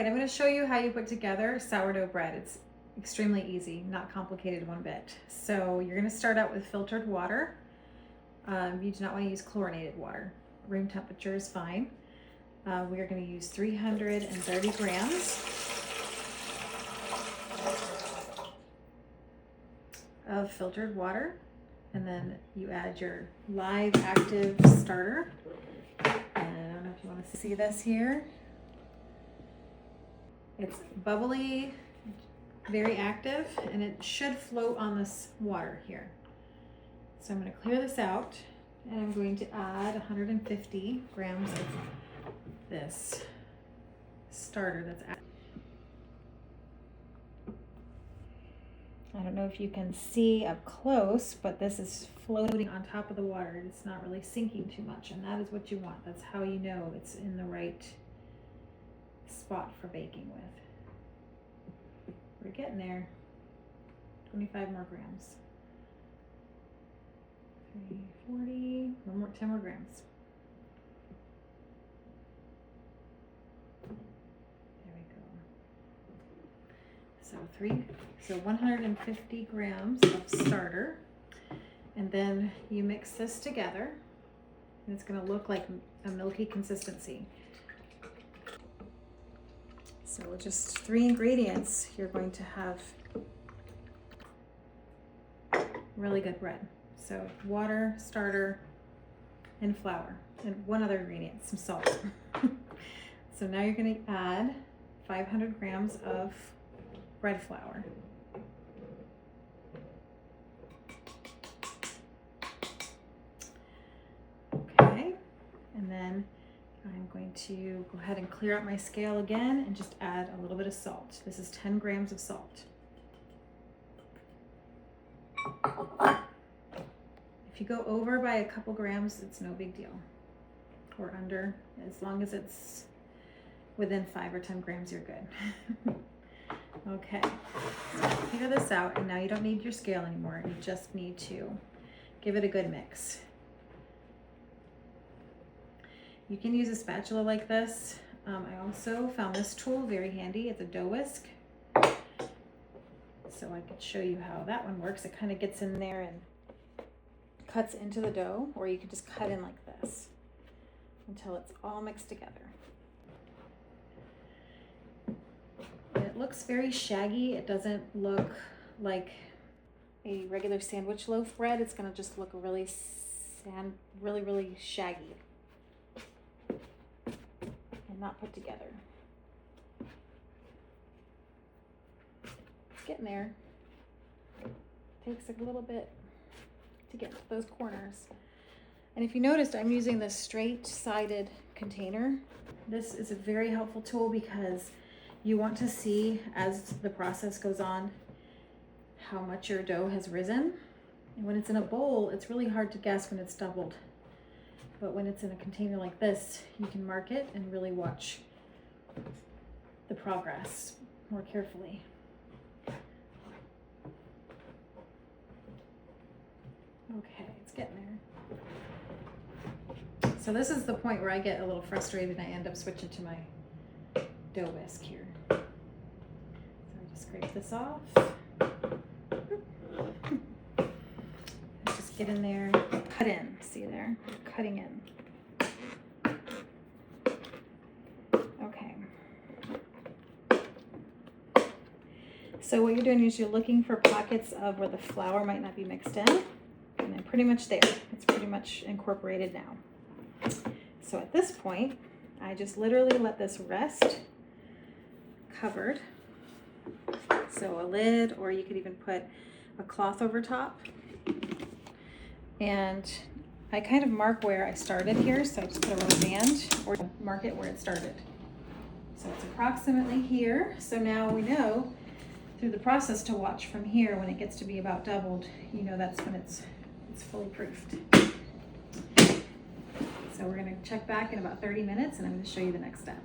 right, I'm going to show you how you put together sourdough bread. It's extremely easy, not complicated one bit. So you're going to start out with filtered water. You do not want to use chlorinated water. Room temperature is fine. We are going to use 330 grams of filtered water, and then you add your live active starter. And I don't know if you want to see this here. It's bubbly, very active, and it should float on this water here. So I'm going to clear this out, and I'm going to add 150 grams of this starter that's added. I don't know if you can see up close, but this is floating on top of the water. It's not really sinking too much, and that is what you want. That's how you know it's in the right spot for baking with. We're getting there. 25 more grams. 40, 10 more grams. There we go. So 150 grams of starter, and then you mix this together, and it's going to look like a milky consistency. So with just 3 ingredients, you're going to have really good bread. So water, starter, and flour, and one other ingredient, some salt. So now you're going to add 500 grams of bread flour. Okay, and then I'm going to go ahead and clear out my scale again and just add a little bit of salt. This is 10 grams of salt. If you go over by a couple grams, it's no big deal. Or under, as long as it's within 5 or 10 grams, you're good. Okay, so clear this out, and now you don't need your scale anymore. You just need to give it a good mix. You can use a spatula like this. I also found this tool very handy. It's a dough whisk. So I could show you how that one works. It kind of gets in there and cuts into the dough, or you can just cut in like this until it's all mixed together. And it looks very shaggy. It doesn't look like a regular sandwich loaf bread. It's going to just look really shaggy and not put together. It's getting there. Takes a little bit to get to those corners. And if you noticed, I'm using this straight-sided container. This is a very helpful tool because you want to see, as the process goes on, how much your dough has risen. And when it's in a bowl, it's really hard to guess when it's doubled. But when it's in a container like this, you can mark it and really watch the progress more carefully. Okay, it's getting there. So this is the point where I get a little frustrated and I end up switching to my dough whisk here. So I just scrape this off. Just get in there, cut in, see there, cutting in. Okay. So what you're doing is you're looking for pockets of where the flour might not be mixed in. And then pretty much there. It's pretty much incorporated now. So at this point, I just literally let this rest covered. So a lid, or you could even put a cloth over top. And I kind of mark where I started here. So I just put a rubber band or mark it where it started. So it's approximately here. So now we know through the process to watch from here. When it gets to be about doubled, you know that's when it's fully proofed. So we're going to check back in about 30 minutes, and I'm going to show you the next step.